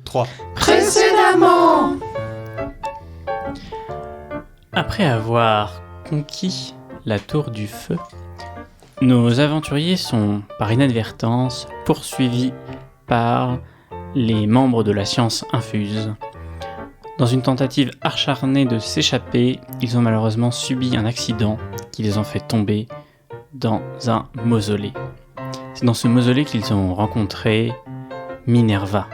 3. Précédemment. Après avoir conquis la tour du feu, nos aventuriers sont, par inadvertance, poursuivis par les membres de la science infuse. Dans une tentative acharnée de s'échapper, ils ont malheureusement subi un accident qui les a fait tomber dans un mausolée. C'est dans ce mausolée qu'ils ont rencontré Minerva.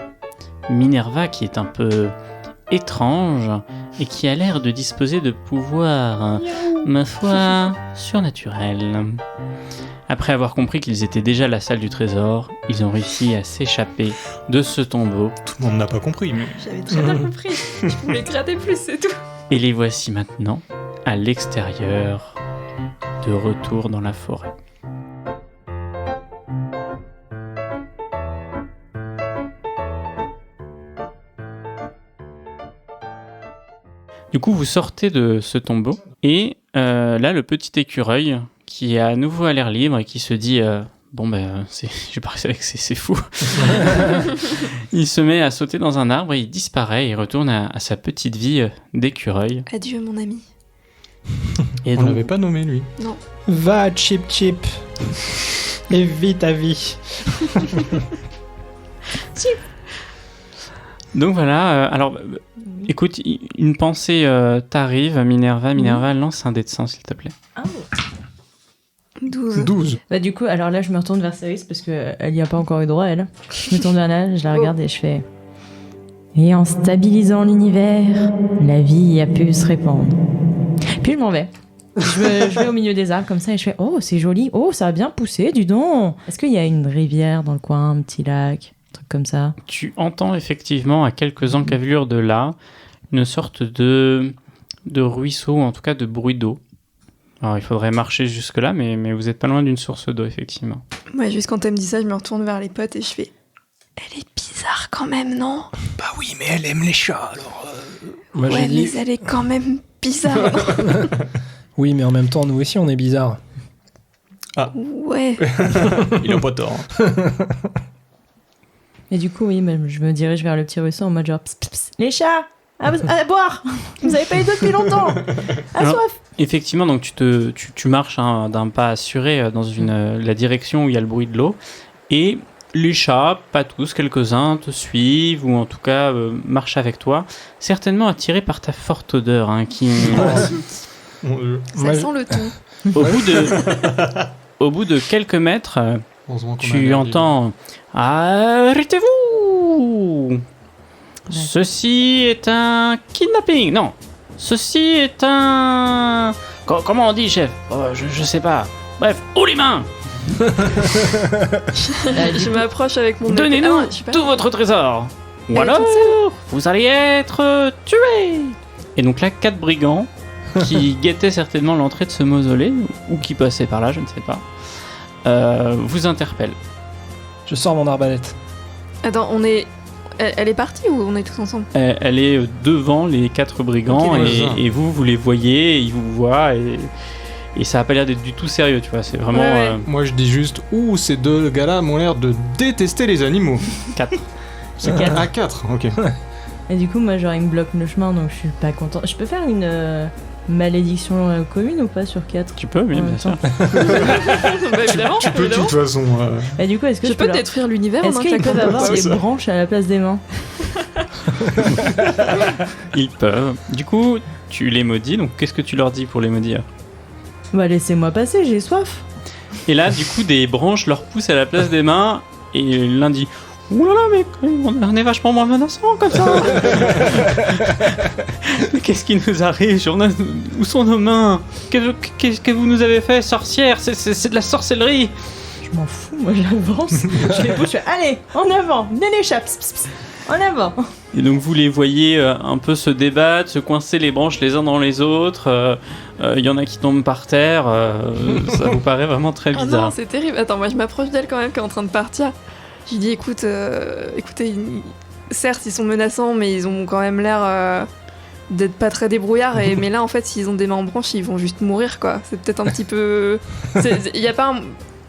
Minerva qui est un peu étrange et qui a l'air de disposer de pouvoirs, ma foi, surnaturels. Après avoir compris qu'ils étaient déjà à la salle du trésor, ils ont réussi à s'échapper de ce tombeau. Tout le monde n'a pas compris, mais... J'avais très bien compris. Je voulais gratter plus, c'est tout. Et les voici maintenant à l'extérieur, de retour dans la forêt. Du coup, vous sortez de ce tombeau et là, le petit écureuil qui est à nouveau à l'air libre et qui se dit je parie avec c'est fou. Il se met à sauter dans un arbre et il disparaît et retourne à sa petite vie d'écureuil. Adieu, mon ami. Et On donc, l'avait pas nommé, lui. Non. Va, Chip Chip. Et vis ta vie. donc voilà, écoute, une pensée t'arrive, Minerva, lance un dé de sang s'il te plaît. 12. 12. Bah du coup, alors là, je me retourne vers Céris parce qu'elle n'y a pas encore eu droit, elle. Je me tourne vers elle, je la regarde et je fais... Et en stabilisant l'univers, la vie a pu se répandre. Puis je m'en vais. Je vais au milieu des arbres comme ça et je fais « Oh, c'est joli. Oh, ça a bien poussé, dis donc. Est-ce qu'il y a une rivière dans le coin, un petit lac, un truc comme ça ?» Tu entends effectivement à quelques encablures de là une sorte de ruisseau, en tout cas de bruit d'eau. Alors il faudrait marcher jusque là, mais vous êtes pas loin d'une source d'eau effectivement. Moi, juste quand elle me dit ça, je me retourne vers les potes et je fais... Elle est bizarre quand même, non? Bah oui, mais elle aime les chats, alors... Moi, Ouais, j'ai dit... mais elle est quand même bizarre. Oui, mais en même temps, nous aussi, on est bizarres. Ouais. Il a pas tort. Et du coup, oui, je me dirige vers le petit ruisseau en mode genre pss, pss, pss, les chats à boire. Vous avez pas eu d'eau depuis longtemps. À Alors, soif. Effectivement, donc tu marches d'un pas assuré dans la direction où il y a le bruit de l'eau et les chats, pas tous, quelques-uns te suivent ou en tout cas marchent avec toi, certainement attirés par ta forte odeur qui... Ça Moi, sent le ton. Au bout de quelques mètres, Heureusement qu'on a tu un entends « Arrêtez-vous ! Ceci est un kidnapping. Non, ceci est un... Comment on dit, chef? Je sais pas. Bref, haut les mains! Je m'approche avec mon... Donnez-nous Ah non, je suis pas- tout votre trésor! Ou Elle est alors, toute seule. vous allez être tués! Et donc là, 4 brigands qui guettaient certainement l'entrée de ce mausolée, ou qui passaient par là, je ne sais pas, vous interpellent. je sors mon arbalète. Attends, on est... Elle est partie ou on est tous ensemble? Elle est devant les 4 brigands Ok, ouais, et vous les voyez, ils vous voient et ça a pas l'air d'être du tout sérieux, tu vois, c'est vraiment... Ouais. Moi, je dis juste, ces deux gars-là m'ont l'air de détester les animaux. 4. C'est 4. Ah, 4, ok. Et du coup, moi, genre, il me bloque le chemin, donc je suis pas content. Je peux faire une malédiction commune ou pas sur 4? Tu peux, oui, En bien même sûr. temps. Bah, évidemment, Tu peux, de évidemment. toute façon... Et du coup, est-ce que Je je peux peux leur- détruire l'univers en Est-ce un qu'ils claquement. peuvent avoir Ouais, des ça. branches à la place des mains? Ils peuvent. Du coup, tu les maudis, donc qu'est-ce que tu leur dis pour les maudire? Bah, laissez-moi passer, j'ai soif. Et là, du coup, des branches leur poussent à la place des mains et l'un dit « Ouh là là, mais on est vachement moins menaçant comme ça !» Mais qu'est-ce qui nous arrive? Où sont nos mains? Qu'est-ce que vous nous avez fait, sorcière? C'est de la sorcellerie! Je m'en fous, moi, j'avance. Je les pousse, je fais allez, en avant, venez les chats, pss, pss, pss, en avant. Et donc vous les voyez un peu se débattre, se coincer les branches les uns dans les autres. Il y en a qui tombent par terre. Ça vous paraît vraiment très Ah non, bizarre. c'est terrible. Attends, moi je m'approche d'elle quand même qui est en train de partir. Je lui dis écoutez, certes ils sont menaçants, mais ils ont quand même l'air d'être pas très débrouillards. Mais là en fait, s'ils ont des mains en branche, ils vont juste mourir quoi. C'est peut-être un petit peu. Y a pas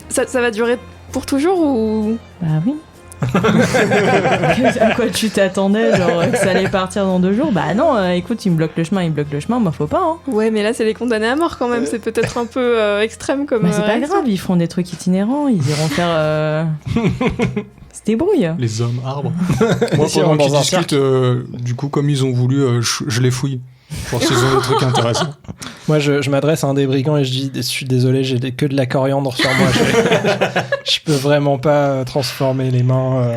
ça va durer pour toujours ou. Bah oui. À quoi tu t'attendais, genre que ça allait partir dans 2 jours? Bah non, écoute, il me bloque le chemin, moi faut pas, hein. Ouais, mais là, c'est les condamnés à mort quand même. C'est peut-être un peu extrême comme. Mais c'est pas réaction. grave, ils feront des trucs itinérants, ils iront faire. Ils se débrouillent. Les hommes arbres. Moi, Ils pendant iront qu'ils dans un discutent, du coup, comme ils ont voulu, je les fouille. Pour s'ils ont des trucs intéressants. Moi, je m'adresse à un des brigands et je dis, je suis désolé, j'ai que de la coriandre sur moi. Je peux vraiment pas transformer les mains.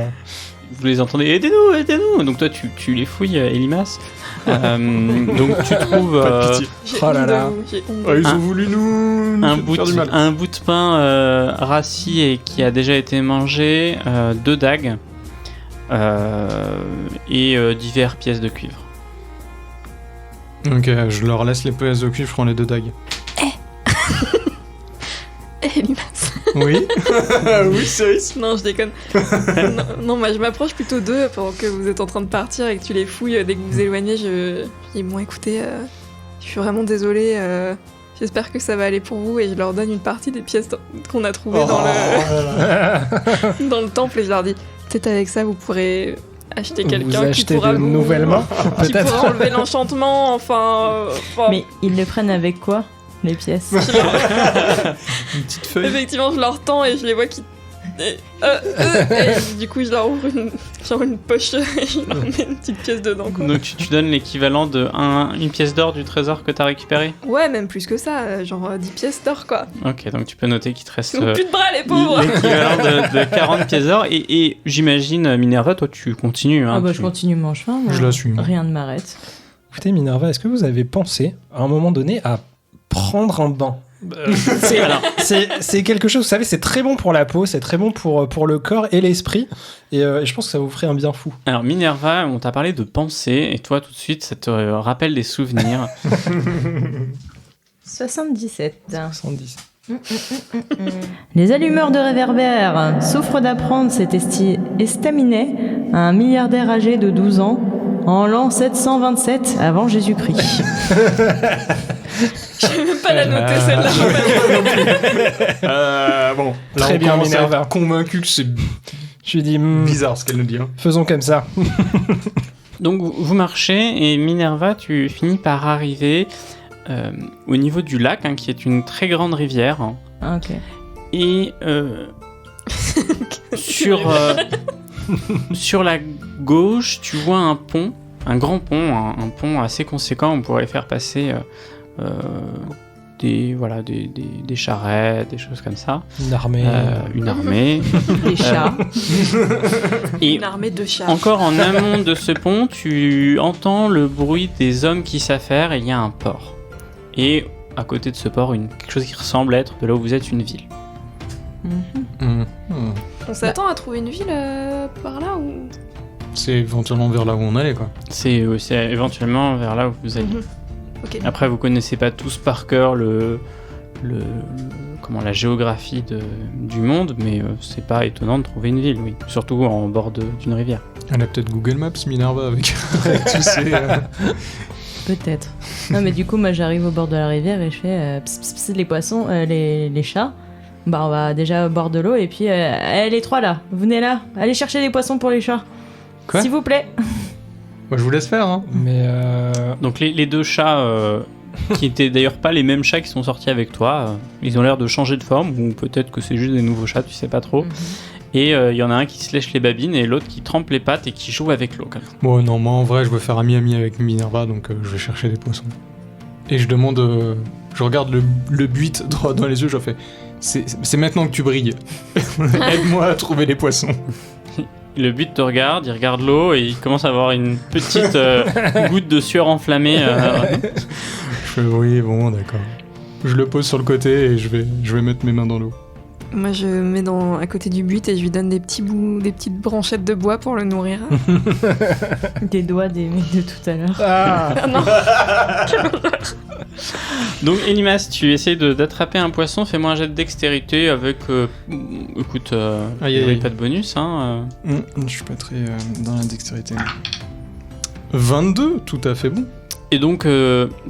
Vous les entendez, aidez-nous. Donc toi, tu les fouilles, Elimas. Donc tu trouves Pas de pitié. J'ai Oh là honte de là. vous, j'ai honte de Ah, vous. ils ont voulu nous un faire du mal. bout de pain rassis et qui a déjà été mangé, 2 dagues et diverses pièces de cuivre. Ok, je leur laisse les pièces de cuivre, je prends les 2 dagues. Eh, Limas. Oui. Oui, c'est Non, je déconne. non, moi je m'approche plutôt d'eux pendant que vous êtes en train de partir et que tu les fouilles. Dès que vous vous éloignez, je dis bon, écoutez, je suis vraiment désolée. J'espère que ça va aller pour vous et je leur donne une partie des pièces qu'on a trouvées dans le temple et je leur dis peut-être avec ça vous pourrez acheter Vous quelqu'un qui achetez pourra de vous nouvelles mains, qui pourra peut-être. enlever l'enchantement. Enfin. Mais ils le prennent avec quoi, les pièces? une petite feuille. Effectivement, je leur tends et je les vois qui. Et du coup, je leur ouvre une poche et je leur mets une petite pièce dedans. Quoi. Donc tu donnes l'équivalent de une pièce d'or du trésor que t'as récupéré. Ouais, même plus que ça, genre 10 pièces d'or quoi. Ok, donc tu peux noter qu'il te reste Ils ont plus de bras, les pauvres! l'équivalent de 40 pièces d'or. Et j'imagine, Minerva, toi tu continues. Hein, Ah bah tu- je continue mon chemin. moi. Je la suis. Rien ne m'arrête. Écoutez, Minerva, est-ce que vous avez pensé, à un moment donné, à prendre un bain? C'est quelque chose, vous savez, c'est très bon pour la peau, c'est très bon pour le corps et l'esprit, et je pense que ça vous ferait un bien fou. Alors Minerva, on t'a parlé de pensée, et toi tout de suite ça te rappelle des souvenirs. 77. 70. Les allumeurs de réverbères souffrent d'apprendre cet estaminet à un milliardaire âgé de 12 ans en l'an 727 avant Jésus-Christ. Je vais même pas la noter celle-là. Bon, là, Très on bien, commence à Minerva. être convaincu que c'est Je lui dis, bizarre ce qu'elle nous dit. Hein. faisons comme ça. Donc vous marchez, et Minerva, tu finis par arriver au niveau du lac, hein, qui est une très grande rivière. Hein. Ah, ok. Et sur la gauche, tu vois un pont, un grand pont, un pont assez conséquent. On pourrait faire passer des charrettes, des choses comme ça. Une armée. Une armée. Les chats. Et Une armée de chats. encore en amont de ce pont, tu entends le bruit des hommes qui s'affairent et il y a un port. Et à côté de ce port, quelque chose qui ressemble être, de là où vous êtes, une ville. On s'attend à trouver une ville par là ou. C'est éventuellement vers là où on allait, quoi. C'est éventuellement vers là où vous allez. Ok. Après, vous connaissez pas tous par cœur la géographie du monde, mais c'est pas étonnant de trouver une ville, oui. Surtout en bord d'une rivière. Elle a peut-être Google Maps, Minerva, avec tous ces... Peut-être. Non, mais du coup, moi, j'arrive au bord de la rivière et je fais pss, pss, pss, les poissons, les chats. Bah, on va déjà au bord de l'eau et puis, les 3 là, venez là, allez chercher des poissons pour les chats. Quoi S'il vous plaît. Moi, je vous laisse faire, hein. Mais Donc les 2 chats, qui étaient d'ailleurs pas les mêmes chats qui sont sortis avec toi, ils ont l'air de changer de forme, ou peut-être que c'est juste des nouveaux chats, tu sais pas trop. Et il y en a un qui se lèche les babines et l'autre qui trempe les pattes et qui joue avec l'eau. Comme ça. Bon, non, moi, en vrai, je veux faire ami-ami avec Minerva, donc je vais chercher des poissons. Et je demande... je regarde le buit droit dans les yeux, je fais... C'est maintenant que tu brilles. Aide-moi à trouver les poissons. Le but te regarde, il regarde l'eau et il commence à avoir une petite goutte de sueur enflammée. Je fais oui, bon, d'accord. Je le pose sur le côté et je vais mettre mes mains dans l'eau. Moi, je mets à côté du but et je lui donne des petites branchettes de bois pour le nourrir. Des doigts des mecs de tout à l'heure. ah, Ah non. Donc Elimas, tu essaies d'attraper un poisson, fais-moi un jet de dextérité avec... écoute, Aïe, il n'y aïe. a pas de bonus, hein. Je suis pas très dans la dextérité. 22, tout à fait bon. Et donc,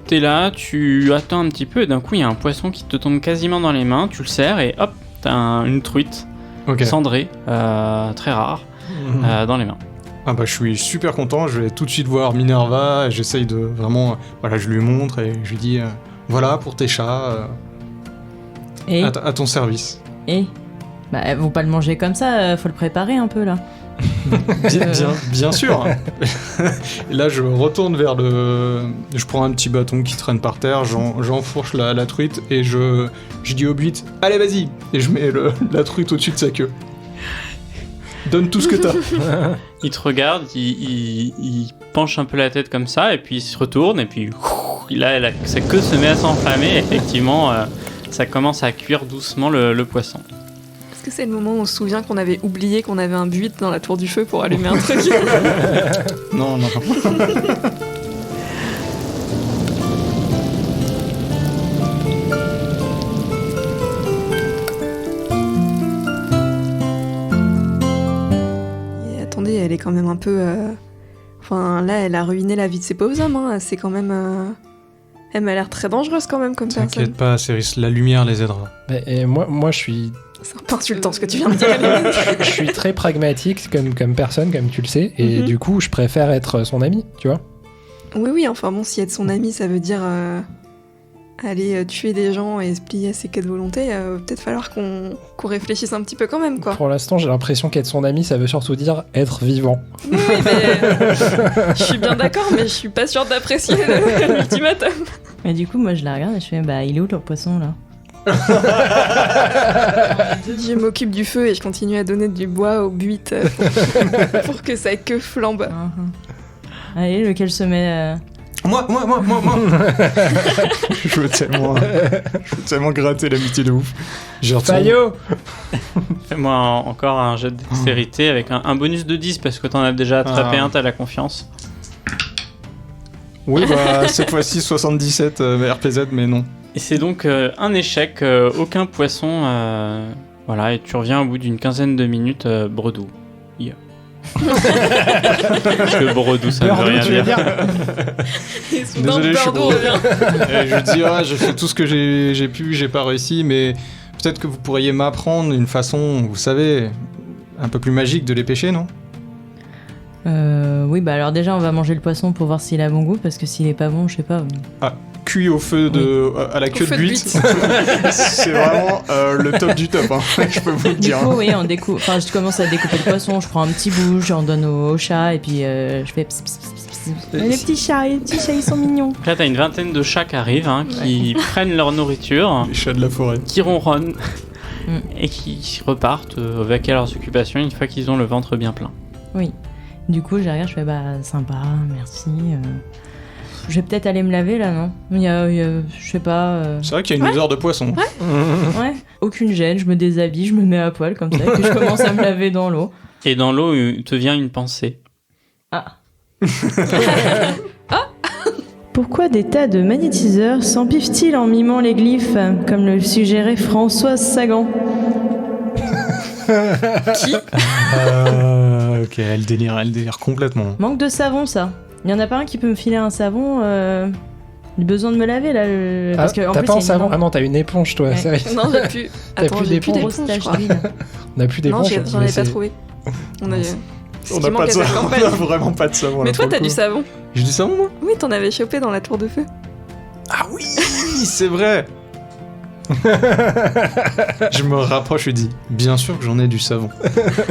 t'es là, tu attends un petit peu, et d'un coup, il y a un poisson qui te tombe quasiment dans les mains, tu le serres, et hop, t'as une truite Ok. cendré, très rare, dans les mains. Ah bah je suis super content, je vais tout de suite voir Minerva, et j'essaye de vraiment... Voilà, je lui montre et je lui dis, voilà, pour tes chats, Et, à ton service. bah, elles vont pas le manger comme ça, faut le préparer un peu là. Bien sûr. Et là, je retourne vers le... Je prends un petit bâton qui traîne par terre, j'enfourche la truite, et je dis au buite, allez vas-y. Et je mets la truite au-dessus de sa queue. Donne tout ce que t'as. Il te regarde, il penche un peu la tête comme ça, et puis il se retourne, et puis sa queue se met à s'enflammer, et effectivement, ça commence à cuire doucement le poisson. Est-ce que c'est le moment où on se souvient qu'on avait oublié qu'on avait un buite dans la tour du feu pour allumer un truc? Non. Et attendez, elle est quand même un peu... Enfin, là, elle a ruiné la vie de ces pauvres hommes. Hein. C'est quand même... Elle m'a l'air très dangereuse quand même comme personne. T'inquiète pas, Céris, la lumière les aidera. Et moi, je suis C'est un peu insultant ce que tu viens de dire. je suis très pragmatique comme personne, comme tu le sais, et Mhm. du coup, je préfère être son ami, tu vois. Oui, enfin bon, si être son ami, ça veut dire aller tuer des gens et se plier à ses quêtes de volonté, peut-être falloir qu'on réfléchisse un petit peu quand même, quoi. Pour l'instant, j'ai l'impression qu'être son ami, ça veut surtout dire être vivant. Oui, mais je suis bien d'accord, mais je suis pas sûre d'apprécier l'ultimatum. Et du coup, moi je la regarde et je fais bah, il est où le poisson là? Je m'occupe du feu et je continue à donner du bois aux buites pour que sa queue flambe. Allez, lequel se met. Moi. Je veux tellement gratter l'amitié de ouf. J'y retourne. Fayot. Fais-moi encore un jet de dextérité avec un bonus de 10 parce que t'en as déjà attrapé un, t'as la confiance. Oui, bah cette fois-ci 77 RPZ, mais non. Et c'est donc un échec, aucun poisson, voilà, et tu reviens au bout d'une quinzaine de minutes bredou. Yeah. Parce que bredou, ça ne veut Bordeaux, rien tu veux dire. dire? Et soudain, Désolé, je suis Bordeaux revient. Et je dis, j'ai fait tout ce que j'ai pu, j'ai pas réussi, mais peut-être que vous pourriez m'apprendre une façon, vous savez, un peu plus magique de les pêcher, non? Oui, bah alors déjà, on va manger le poisson pour voir s'il a bon goût, parce que s'il est pas bon, je sais pas. Cuit au feu à la queue de buite. C'est vraiment le top du top, hein, je peux vous le Du dire. coup, oui, on découpe. Enfin, je commence à découper le poisson, je prends un petit bout, j'en donne au chat, et puis je fais pss, pss, pss, pss, pss. Les petits chats, ils sont mignons. Donc là, t'as une vingtaine de chats qui arrivent, hein, qui prennent leur nourriture, Les chats de la forêt. qui ronronnent Mm. et qui repartent avec à leurs occupations une fois qu'ils ont le ventre bien plein. Oui. Du coup, je regarde, je fais bah sympa, merci. Je vais peut-être aller me laver là, non? Il y a, je sais pas. C'est vrai qu'il y a une odeur de poisson. Ouais. Aucune gêne, je me déshabille, je me mets à poil comme ça, et puis je commence à me laver dans l'eau. Et dans l'eau te vient une pensée. Ah. Pourquoi des tas de magnétiseurs s'empiffent-ils en mimant les glyphes, comme le suggérait Françoise Sagan? Qui? Ok, elle délire complètement. Manque de savon, ça. Il y en a pas un qui peut me filer un savon J'ai besoin de me laver là. Parce que, en T'as plus, pas un il y a une savon? lampe. Ah non, t'as une éponge, toi. Ouais. Sérieux. Non, j'ai plus. T'as Attends, plus j'ai plus d'éponge. d'éponge, Grosse je tache crois. d'huile. On a plus Non, d'éponge. j'en avais pas trouvé. On a... Mince. Ce On qui a manque pas de à ta savon, on campagne. a vraiment pas de savon. Mais là, toi, pour t'as le du coup. savon. J'ai du savon, moi? Oui, t'en avais chopé dans la tour de feu. Ah oui, c'est vrai. Je me rapproche et dis, bien sûr que j'en ai du savon.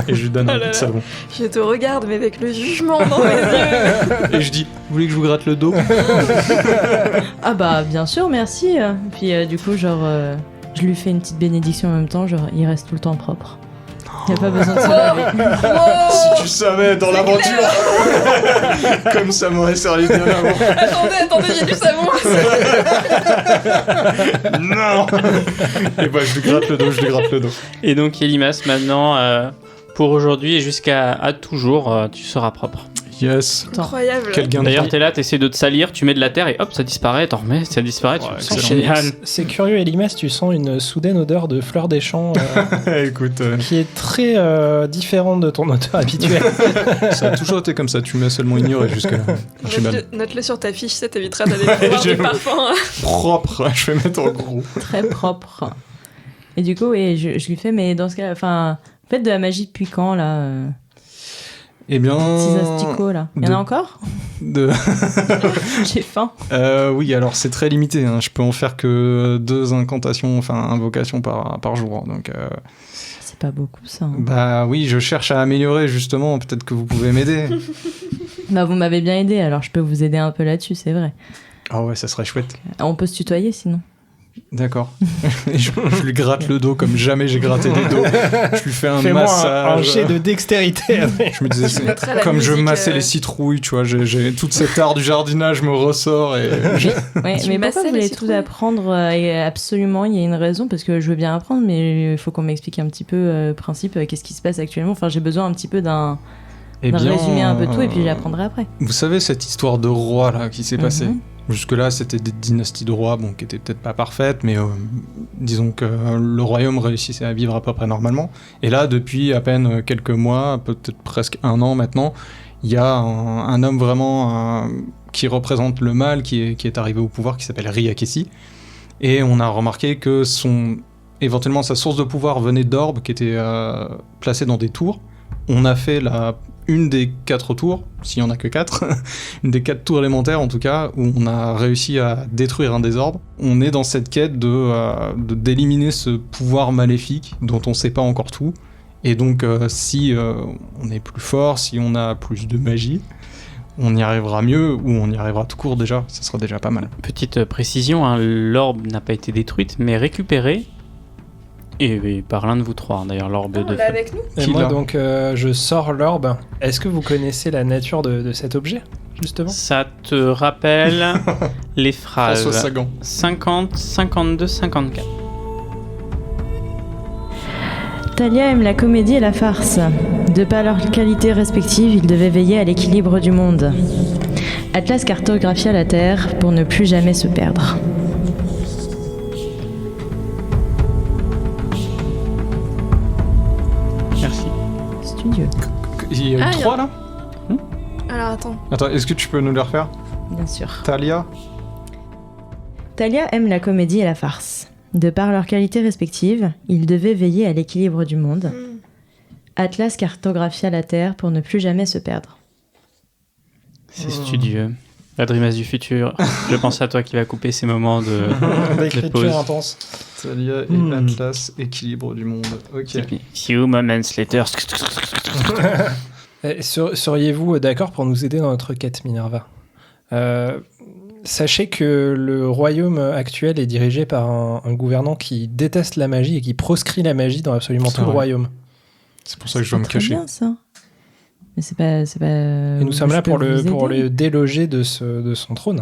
Et je lui donne Oh un là peu de là. savon. Je te regarde, mais avec le jugement dans mes yeux. Et je dis, vous voulez que je vous gratte le dos? Ah bah bien sûr, merci. Puis du coup, genre, je lui fais une petite bénédiction en même temps, genre, il reste tout le temps propre. Il n'y a pas besoin de se laver. Si tu savais, dans l'aventure. Comme ça m'aurait servi bien avant. Attendez, j'ai du savon. Non. Et bah, je lui gratte le dos, Et donc, Yelimas, maintenant, pour aujourd'hui et jusqu'à toujours, tu seras propre. Yes. Incroyable. Quel gain de D'ailleurs, temps. t'es là, t'essaies de te salir, tu mets de la terre et hop, ça disparaît, t'en remets, ça disparaît, Ouais, c'est excellent. génial. C'est curieux, Elimas, tu sens une soudaine odeur de fleurs des champs Écoute, qui est très différente de ton odeur habituelle. ça a toujours été comme ça, tu m'as seulement ignoré jusque-là. Archibald. Note-le sur ta fiche, ça t'évitera d'aller voir Je- du parfum. Propre, je vais mettre en gros. Très propre. Et du coup, et je lui fais, mais dans ce cas, enfin, Faites de la magie depuis quand, là Eh bien... Petits asticots, là. Il y en a encore de... J'ai faim. Oui, alors c'est très limité. Hein. Je peux en faire que 2 invocations par jour. Donc, C'est pas beaucoup, ça. Hein. bah oui, je cherche à améliorer, justement. Peut-être que vous pouvez m'aider. Bah, vous m'avez bien aidé, alors je peux vous aider un peu là-dessus, c'est vrai. Ah ouais, ça serait chouette. On peut se tutoyer, sinon. D'accord. Et je lui gratte le dos comme jamais j'ai gratté des dos. Je lui fais un Fais-moi massage. un jet de dextérité. Je me disais, mettrais la comme je musique, massais les citrouilles, tu vois, j'ai toute cette art du jardinage me ressort et Ouais, Tu mais pourquoi massais vous les voulez citrouilles tout apprendre absolument, il y a une raison, parce que je veux bien apprendre, mais il faut qu'on m'explique un petit peu le principe, qu'est-ce qui se passe actuellement. Enfin, j'ai besoin un petit peu d'un résumé un peu tout, et puis j'apprendrai après. Vous savez cette histoire de roi là qui s'est passée. Mhm. Jusque-là, c'était des dynasties de rois, bon, qui étaient peut-être pas parfaites, mais disons que le royaume réussissait à vivre à peu près normalement. Et là, depuis à peine quelques mois, peut-être presque 1 an maintenant, il y a un homme vraiment qui représente le mal, qui est arrivé au pouvoir, qui s'appelle Riakessi. Et on a remarqué que éventuellement sa source de pouvoir venait d'orbes qui étaient placés dans des tours. On a fait une des 4 tours, s'il n'y en a que 4, une des 4 tours élémentaires en tout cas, où on a réussi à détruire un des orbes. On est dans cette quête d'éliminer ce pouvoir maléfique dont on ne sait pas encore tout. Et donc si on est plus fort, si on a plus de magie, on y arrivera mieux, ou on y arrivera tout court déjà, ça sera déjà pas mal. Petite précision, hein, l'orbe n'a pas été détruite, mais récupérée. Et par l'un de vous 3, d'ailleurs, l'orbe Ah, de on l'a feu. avec nous Et Qui moi, l'a donc, je sors l'orbe. Est-ce que vous connaissez la nature de cet objet, justement? Ça te rappelle les phrases François Sagan. 50, 52, 54. Talia aime la comédie et la farce. De par leurs qualités respectives, ils devaient veiller à l'équilibre du monde. Atlas cartographia la Terre pour ne plus jamais se perdre. Merci. Studieux, Il y a eu Ah, il y a- 3 là Alors attends. Attends, est-ce que tu peux nous les refaire? bien sûr. Talia? Talia aime la comédie et la farce. De par leurs qualités respectives, ils devaient veiller à l'équilibre du monde. Hmm. Atlas cartographia la Terre pour ne plus jamais se perdre. C'est studieux. La Dreamers du futur. Je pense à toi qui va couper ces moments de pause. D'écriture intense. Talia et Atlas, équilibre du monde. Ok. Few moments later. Seriez-vous d'accord pour nous aider dans notre quête, Minerva? Sachez que le royaume actuel est dirigé par un gouvernant qui déteste la magie et qui proscrit la magie dans absolument C'est tout le vrai. royaume. C'est pour ça que je dois me Très cacher. bien ça. Mais c'est pas. Et nous sommes là pour le déloger de son trône.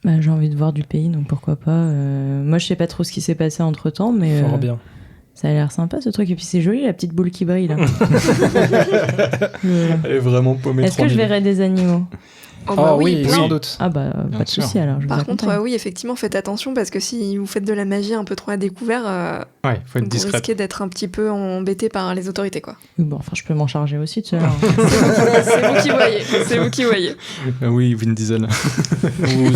Bah, j'ai envie de voir du pays, donc pourquoi pas. Moi, je sais pas trop ce qui s'est passé entre temps, mais Fort bien. ça a l'air sympa ce truc. Et puis c'est joli la petite boule qui brille là. Elle est vraiment paumée. Est-ce que je 3000. verrai des animaux? Oh, bah oui, plein. sans doute. Ah bah Bien pas de sûr. souci alors. Je vous Par contre, accompagne. oui, effectivement, faites attention parce que si vous faites de la magie un peu trop à découvert, Ouais, faut être vous discrète. risquez d'être un petit peu embêté par les autorités, quoi. Bon, enfin, je peux m'en charger aussi, tu vois. C'est vous qui voyez. C'est vous qui voyez. Oui, Vin Diesel. Vous,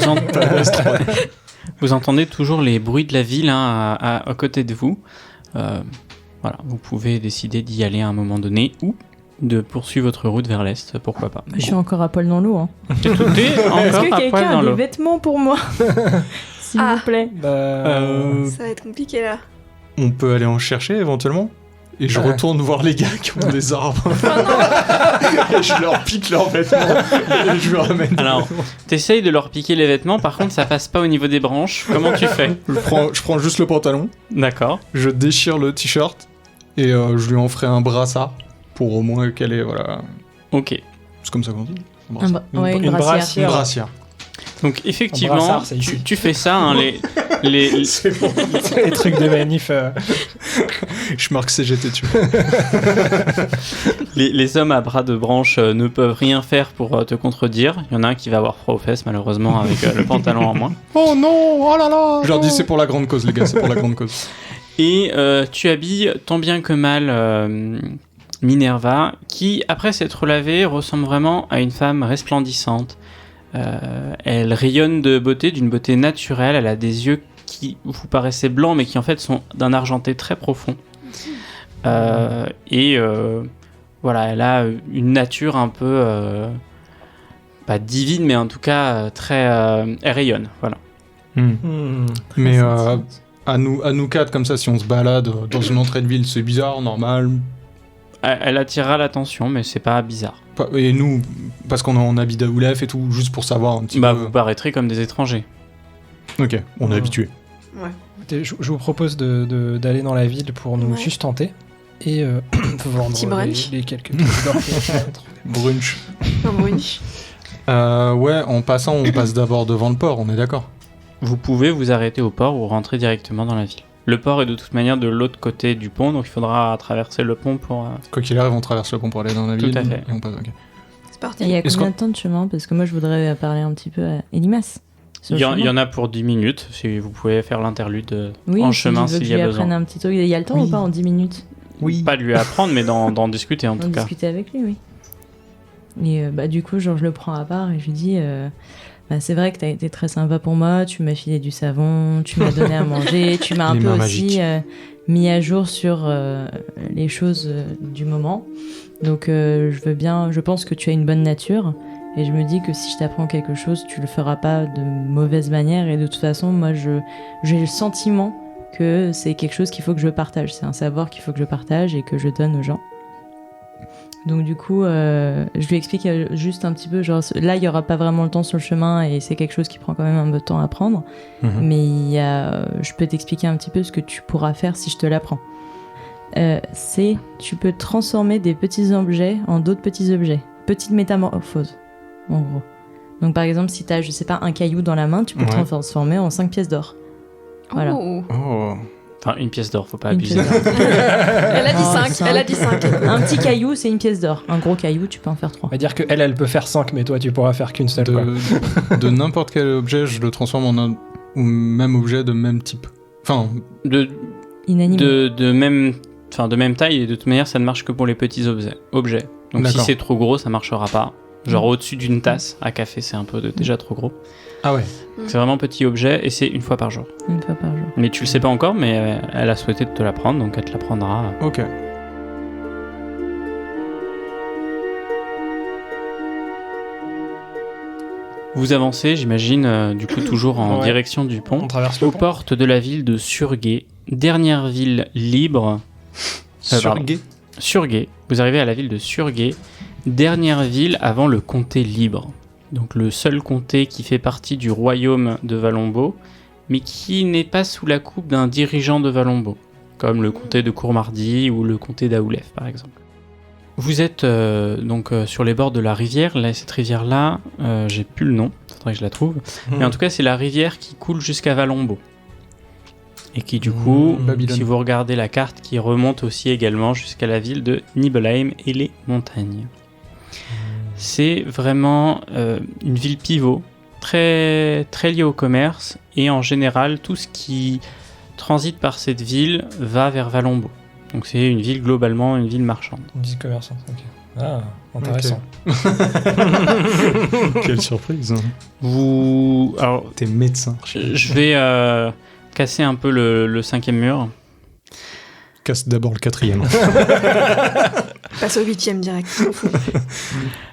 vous entendez toujours les bruits de la ville hein, à côté de vous. Voilà, vous pouvez décider d'y aller à un moment donné ou de poursuivre votre route vers l'est, pourquoi pas. Je suis encore à poil dans l'eau. Hein. T'es Est-ce encore que à quelqu'un poil a dans des l'eau. vêtements pour moi? S'il Ah. vous plaît. Ça va être compliqué là. On peut aller en chercher éventuellement. Et je retourne voir les gars qui ont des arbres. Et je leur pique leurs vêtements. Et je leur ramène. Alors, t'essayes de leur piquer les vêtements, par contre ça passe pas au niveau des branches. Comment tu fais? Je prends juste le pantalon, D'accord. je déchire le t-shirt et je lui en ferai un brassard pour au moins qu'elle ait, voilà. Ok. C'est comme ça qu'on dit. Un Un brassard. ouais, une une brassière. brassière. Une brassière. Donc effectivement, brassard, c'est ici. tu fais ça, hein, les, C'est bon. Les trucs de manif. Je marque CGT dessus. les hommes à bras de branche ne peuvent rien faire pour te contredire. Il y en a un qui va avoir froid aux fesses malheureusement avec le pantalon en moins. Oh non, oh là là. Je leur dis c'est pour la grande cause les gars, c'est pour la grande cause. Et tu habilles tant bien que mal Minerva, qui, après s'être lavée, ressemble vraiment à une femme resplendissante. Elle rayonne de beauté, d'une beauté naturelle. Elle a des yeux qui vous paraissaient blancs, mais qui en fait sont d'un argenté très profond. Voilà, elle a une nature un peu pas divine, mais en tout cas très elle rayonne. Voilà. Mais à nous quatre comme ça, si on se balade dans une entrée de ville, c'est bizarre, normal. Elle attirera l'attention, mais c'est pas bizarre. Et nous, parce qu'on habite à Oulef et tout, juste pour savoir un petit peu. Vous paraîtrez comme des étrangers. Ok, on est habitué. Ouais. Écoutez, je vous propose d'aller dans la ville pour nous sustenter et vendre Petit brunch. les quelques pièces d'or qu'il y a. Brunch. Un brunch. Ouais, en passant, on passe d'abord devant le port, on est d'accord. Vous pouvez vous arrêter au port ou rentrer directement dans la ville. Le port est de toute manière de l'autre côté du pont, donc il faudra traverser le pont pour... Quoi qu'il arrive, on traverse le pont pour aller dans la ville. Tout à fait. Et on passe, ok. C'est parti. Il y a Est-ce combien de temps de chemin? Parce que moi, je voudrais parler un petit peu à Elimas. Il y en a pour 10 minutes, si vous pouvez faire l'interlude Oui, en si chemin tu veux s'il que y je a lui besoin. apprenne un petit truc. Il y a le temps Oui. ou pas en 10 minutes? Oui. Pas de lui apprendre, mais d'en discuter en On tout cas. discuter avec lui, oui. Et du coup, genre, je le prends à part et je lui dis c'est vrai que t'as été très sympa pour moi, tu m'as filé du savon, tu m'as donné à manger, tu m'as un Les peu mains aussi mis à jour sur les choses du moment. Donc, je pense que tu as une bonne nature. Et je me dis que si je t'apprends quelque chose, tu le feras pas de mauvaise manière. Et de toute façon, moi, j'ai le sentiment que c'est quelque chose qu'il faut que je partage. C'est un savoir qu'il faut que je partage et que je donne aux gens. Donc du coup, je lui explique juste un petit peu, genre là, il y aura pas vraiment le temps sur le chemin et c'est quelque chose qui prend quand même un peu de temps à apprendre. Mais je peux t'expliquer un petit peu ce que tu pourras faire si je te l'apprends. Tu peux transformer des petits objets en d'autres petits objets. Petite métamorphose, en gros. Donc par exemple, si t'as, je sais pas, un caillou dans la main, tu peux le transformer en 5 pièces d'or. Voilà. Oh. Enfin, une pièce d'or, faut pas Une abuser. pièce d'or. Elle a dit Ah, 5. c'est ça. Elle a dit 5. Un petit caillou, c'est une pièce d'or. Un gros caillou, tu peux en faire 3. On va dire qu'elle, elle peut faire 5, mais toi, tu pourras faire qu'une seule. Quoi. De n'importe quel objet, je le transforme en un ou même objet de même type. Enfin, Inanimé. de même taille, et de toute manière, ça ne marche que pour les petits objets. Donc si D'accord. c'est trop gros, ça marchera pas. Genre au-dessus d'une tasse à café, c'est un peu déjà trop gros. ah ouais. C'est vraiment petit objet et c'est une fois par jour. Une fois par jour. Mais tu le sais pas encore, mais elle a souhaité te l'apprendre, donc elle te l'apprendra. Ok. Vous avancez, j'imagine, du coup toujours en Ouais. direction du pont, On traverse le aux pont. portes de la ville de Surgay, dernière ville libre. pardon. Surgay. Vous arrivez à la ville de Surgay, dernière ville avant le comté libre. Donc le seul comté qui fait partie du royaume de Valombo, mais qui n'est pas sous la coupe d'un dirigeant de Valombo, comme le comté de Courmardy ou le comté d'Aoulef par exemple. Vous êtes sur les bords de la rivière. Là, cette rivière-là, j'ai plus le nom, faudrait que je la trouve. Mais en tout cas, c'est la rivière qui coule jusqu'à Valombo. Et qui du coup, Babylone. si vous regardez la carte, qui remonte aussi également jusqu'à la ville de Nibelheim et les montagnes. C'est vraiment une ville pivot, très, très liée au commerce, et en général, tout ce qui transite par cette ville va vers Valombo. Donc c'est une ville globalement, une ville marchande. Une ville commerçante, ok. Ah, intéressant. Quelle surprise. Alors, T'es médecin. je vais casser un peu le cinquième mur. Casse d'abord le quatrième. Passe au 8ème direct.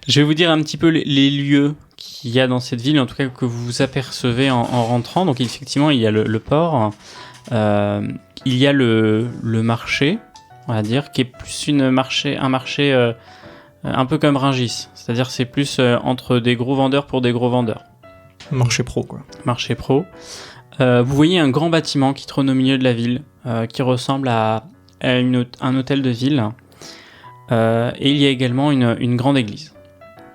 Je vais vous dire un petit peu les lieux qu'il y a dans cette ville, en tout cas que vous apercevez en rentrant. Donc effectivement, il y a le port, il y a le marché, on va dire, qui est plus un marché un peu comme Rungis. C'est-à-dire c'est plus entre des gros vendeurs pour des gros vendeurs. Marché pro, quoi. Marché pro. Vous voyez un grand bâtiment qui trône au milieu de la ville, qui ressemble à un hôtel de ville. Et il y a également une grande église.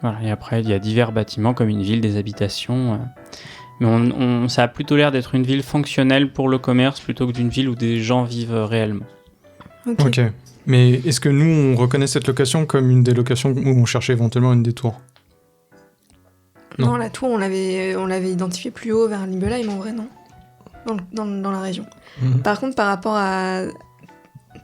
Voilà. Et après, il y a divers bâtiments comme une ville, des habitations. Mais ça a plutôt l'air d'être une ville fonctionnelle pour le commerce plutôt que d'une ville où des gens vivent réellement. Ok. Mais est-ce que nous, on reconnaît cette location comme une des locations où on cherchait éventuellement une des tours? Non. Non, la tour, on l'avait identifiée plus haut vers Nibelheim, en vrai, non dans la région. Par contre, par rapport à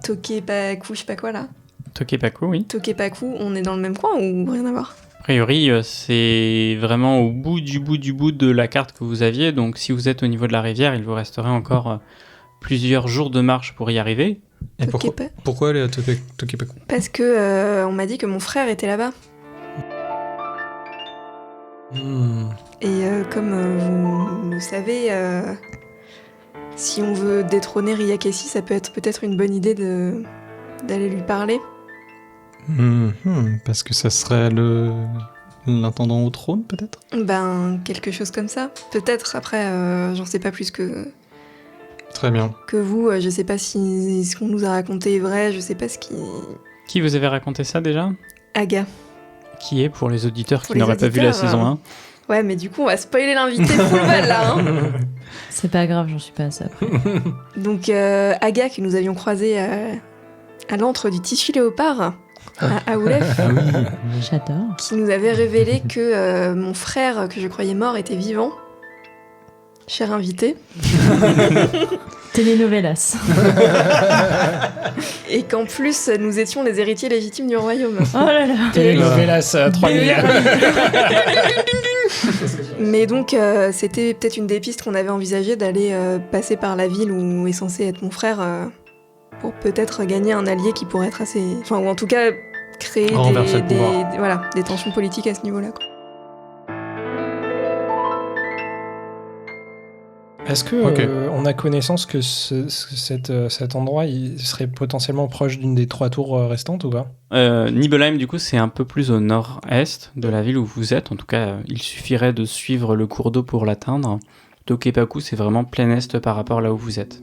Tokepaku, je sais pas quoi, là. Tokepaku, oui. Tokepaku, on est dans le même coin ou rien à voir? A priori, c'est vraiment au bout de la carte que vous aviez. Donc, si vous êtes au niveau de la rivière, il vous resterait encore plusieurs jours de marche pour y arriver. Et Tokepa. pourquoi aller à Tokepaku? Parce que on m'a dit que mon frère était là-bas. Et comme vous le savez, si on veut détrôner Ryakessi, ça peut être peut-être une bonne idée d'aller lui parler. Parce que ça serait l'intendant au trône, peut-être? Ben, quelque chose comme ça. Peut-être, après, j'en sais pas plus que Très bien. vous. Je sais pas si ce qu'on nous a raconté est vrai, je sais pas ce qui... Qui vous avait raconté ça déjà? Aga. Qui est pour les auditeurs Pour qui les n'auraient pas vu la auditeurs, saison 1? Ouais, mais du coup, on va spoiler l'invité full mal, là, hein. C'est pas grave, j'en suis pas à ça après. Donc, Aga, que nous avions croisé à l'antre du tissu léopard, à Aoulef, Ah oui. J'adore. qui nous avait révélé que mon frère, que je croyais mort, était vivant. Cher invité. Telenovelas. Et qu'en plus, nous étions les héritiers légitimes du royaume. Oh là là. Telenovelas 3 milliards. Mais donc, c'était peut-être une des pistes qu'on avait envisagé d'aller passer par la ville où est censé être mon frère pour peut-être gagner un allié qui pourrait être assez... Enfin, ou en tout cas, créer Renverser le pouvoir. voilà, des tensions politiques à ce niveau-là, quoi. Est-ce que Ok. on a connaissance que cet endroit il serait potentiellement proche d'une des 3 tours restantes ou pas? Nibelheim, du coup, c'est un peu plus au nord-est de la ville où vous êtes. En tout cas, il suffirait de suivre le cours d'eau pour l'atteindre. Tokepaku, c'est vraiment plein est par rapport à là où vous êtes.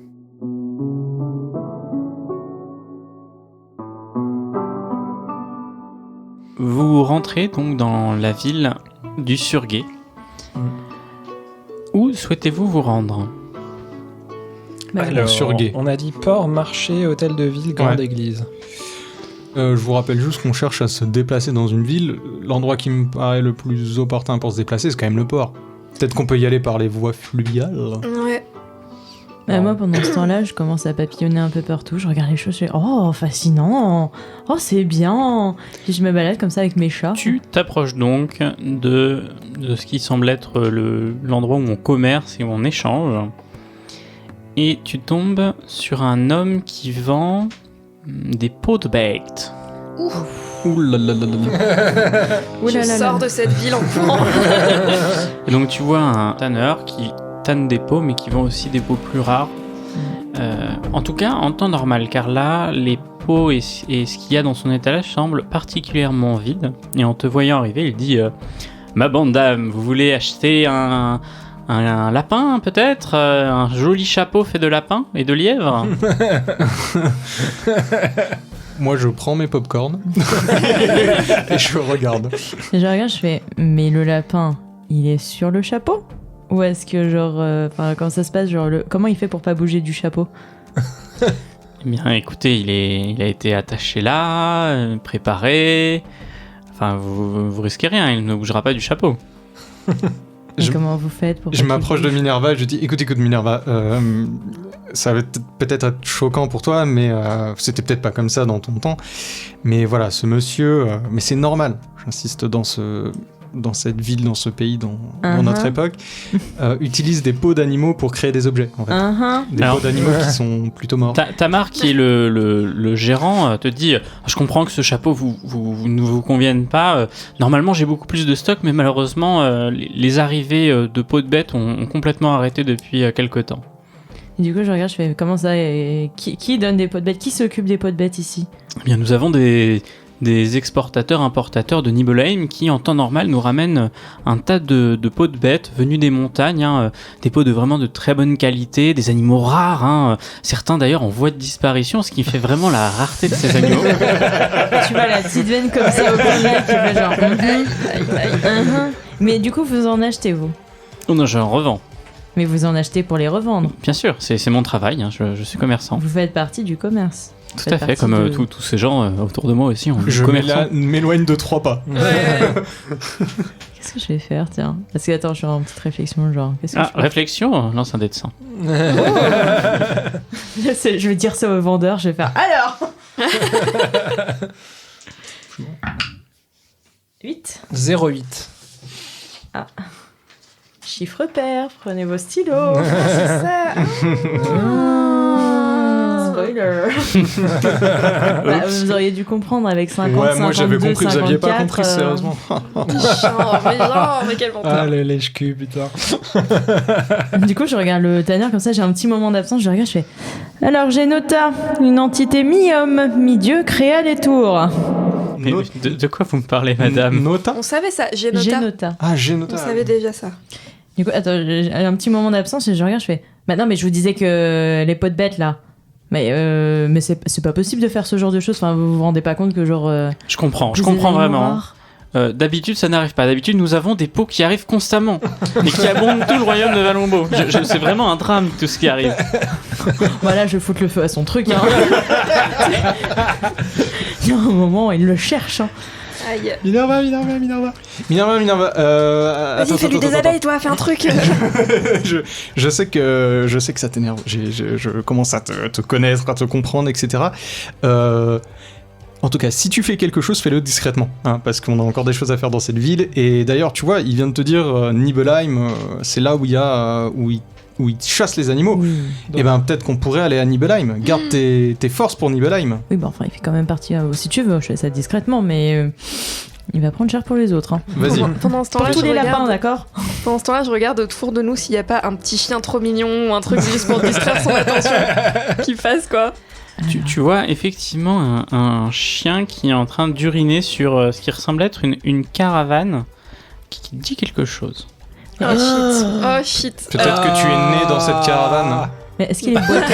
Vous rentrez donc dans la ville du Surgay. Où souhaitez-vous vous rendre? Alors, Surgay. On a dit port, marché, hôtel de ville, grande Ouais. église. Je vous rappelle juste qu'on cherche à se déplacer dans une ville. L'endroit qui me paraît le plus opportun pour se déplacer, c'est quand même le port. Peut-être qu'on peut y aller par les voies fluviales. Ouais. Bah, moi, pendant ce temps-là, je commence à papillonner un peu partout. Je regarde les choses, je fais oh, fascinant! Oh, c'est bien! Puis je me balade comme ça avec mes chats. Tu t'approches donc de ce qui semble être l'endroit où on commerce et où on échange. Et tu tombes sur un homme qui vend des pots de bête. Ouh là là là là. Ouh là Je là là. sors de cette ville en courant. Et donc tu vois un tanneur qui tanne des pots, mais qui vend aussi des pots plus rares. En tout cas, en temps normal, car là, les pots et ce qu'il y a dans son étalage semblent particulièrement vides. Et en te voyant arriver, il dit ma bande d'âmes, vous voulez acheter un lapin peut-être, un joli chapeau fait de lapin et de lièvre. Moi, je prends mes popcorn et je regarde. Et je regarde, je fais mais le lapin, il est sur le chapeau? Ou est-ce que, genre, quand ça se passe, genre, comment il fait pour pas bouger du chapeau? Eh bien, écoutez, il a été attaché là, préparé. Enfin, vous risquez rien, il ne bougera pas du chapeau. Et Je- comment vous faites pour Je pas qu'il m'approche de bouge? Minerva et je dis écoute Minerva, ça va peut-être être choquant pour toi, mais c'était peut-être pas comme ça dans ton temps. Mais voilà, ce monsieur, mais c'est normal, j'insiste dans cette ville, dans ce pays, dans notre époque, utilise des peaux d'animaux pour créer des objets, en fait. Des Alors- peaux d'animaux qui sont plutôt morts. Tamar, qui est le gérant, te dit je comprends que ce chapeau ne vous convienne pas. Normalement, j'ai beaucoup plus de stock, mais malheureusement, les arrivées de peaux de bêtes ont complètement arrêté depuis quelque temps. Et du coup, je regarde, je fais comment ça? Qui donne des pots de bêtes? Qui s'occupe des pots de bêtes ici? Eh bien, nous avons des exportateurs, importateurs de Nibelheim qui, en temps normal, nous ramènent un tas de peaux de bêtes venus des montagnes, des peaux de vraiment de très bonne qualité, des animaux rares, certains d'ailleurs en voie de disparition, ce qui fait vraiment la rareté de ces animaux. Tu vois la petite veine comme ça au bout de l'œil qui fait genre. Mais du coup, vous en achetez, vous? Oh non, j'en revends. Mais vous en achetez pour les revendre. Bien sûr, c'est mon travail, je suis commerçant. Vous faites partie du commerce. Vous Tout à faites fait, partie comme de- tous ces gens autour de moi aussi, on est Je commerçants. m'éloigne de 3 pas. Qu'est-ce que je vais faire, tiens? Parce que, attends, je suis en petite réflexion, genre. Qu'est-ce que Ah, réflexion, lance un dé de 100. je vais dire ça au vendeur, je vais faire. Alors 8. 0,8. Chiffre pair, prenez vos stylos. C'est ça. Spoiler. Bah, vous auriez dû comprendre avec 50, Ouais, moi j'avais 52, compris, vous aviez pas 54, compris, sérieusement. Mais quel menteur. Ah, les lèche-cul, putain. Du coup, je regarde le Tanner comme ça, j'ai un petit moment d'absence, je regarde, je fais alors j'ai Nota, une entité mi-homme, mi-dieu créée les tours. Mais de quoi vous me parlez, madame? Nota. On savait ça, j'ai J'ai nota. Nota. Ah, j'ai Nota. On savait déjà ça. Du coup, attends, j'ai un petit moment d'absence et je regarde, je fais bah non, mais je vous disais que les pots de bêtes là. Mais c'est pas possible de faire ce genre de choses. Enfin, vous vous rendez pas compte que genre. Je comprends des événements vraiment. rares. D'habitude, ça n'arrive pas. D'habitude, nous avons des pots qui arrivent constamment et qui abondent tout le royaume de Valombo. C'est vraiment un drame tout ce qui arrive. Voilà, je vais foutre le feu à son truc. Hein. Il y a un moment, il le cherche. Hein. Aïe. Minerva. Vas-y, fais-lui des abeilles, toi, fais un truc. je sais que ça t'énerve. Je commence à te connaître, à te comprendre, etc. En tout cas, si tu fais quelque chose, fais-le discrètement, hein, parce qu'on a encore des choses à faire dans cette ville. Et d'ailleurs, tu vois, il vient de te dire Nibelheim, c'est là où il chasse les animaux. Oui. Et ben peut-être qu'on pourrait aller à Nibelheim. Garde tes forces pour Nibelheim. Oui, bah enfin, il fait quand même partie. Si tu veux, je fais ça discrètement, mais il va prendre cher pour les autres. Hein. Vas-y. Pendant ce Pour temps-là, tous je les regarde. lapins, d'accord. Pendant ce temps-là, je regarde autour de nous s'il n'y a pas un petit chien trop mignon ou un truc juste pour distraire son attention qui fasse quoi. Tu vois effectivement un chien qui est en train d'uriner sur ce qui ressemble à être une caravane qui dit quelque chose. Oh shit. Oh shit. Peut-être que tu es né dans cette caravane. Mais est-ce qu'il est boiteux?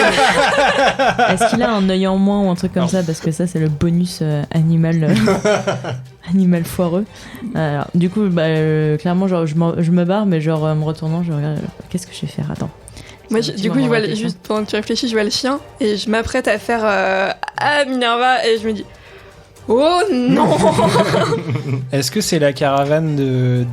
Est-ce qu'il a un œil en moins ou un truc comme ça? Parce que ça, c'est le bonus animal foireux. Alors, du coup, clairement, genre, je me barre, mais genre, en me retournant, je regarde. Qu'est-ce que je vais faire? Attends. Moi, C'est un petit du coup, je moment vois réflexion. juste pendant que tu réfléchis, je vois le chien et je m'apprête à faire ah Minerva et je me dis oh non. Est-ce que c'est la caravane de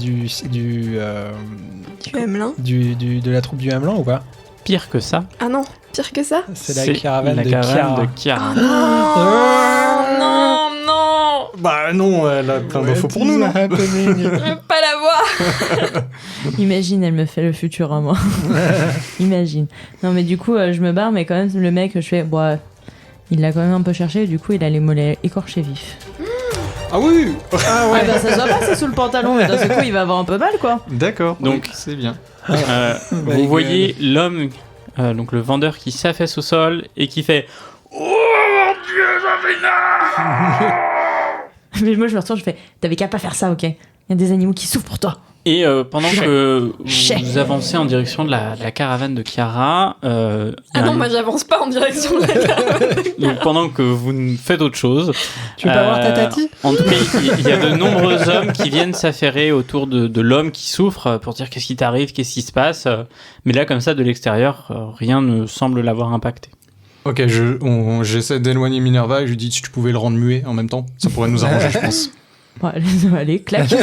la troupe du Hamelin ou pas? Pire que ça, Ah non, pire que ça. C'est la caravane de Chiara. Chiara. Oh non, non. Bah non, elle a plein d'infos pour nous, non? Je veux pas la voir. Imagine, elle me fait le futur à moi. Imagine. Non, mais du coup, je me barre, mais quand même, le mec, je fais. Bon, il l'a quand même un peu cherché, du coup, il a les mollets écorchés vifs. Ah oui. Ah Ouais, bah, ça se voit pas, c'est sous le pantalon, mais d'un seul coup, il va avoir un peu mal, quoi. D'accord. Donc, oui, c'est bien. Vous voyez l'homme, donc le vendeur qui s'affaisse au sol et qui fait Mais moi, je me retourne, je fais. T'avais qu'à pas faire ça, ok? Il y a des animaux qui souffrent pour toi. et pendant que Chais. vous avancez en direction de la caravane de Chiara, il y a Ah non, un- moi j'avance pas en direction de la caravane. donc pendant que vous faites autre chose, Tu veux pas voir ta tati? en tout cas, il y a de nombreux hommes qui viennent s'affairer autour de l'homme qui souffre pour dire qu'est-ce qui t'arrive, qu'est-ce qui se passe. Mais là, comme ça, de l'extérieur, rien ne semble l'avoir impacté. Ok, j'essaie d'éloigner Minerva et je lui dis si tu pouvais le rendre muet en même temps, ça pourrait nous arranger, je pense. Bon, allez, clac.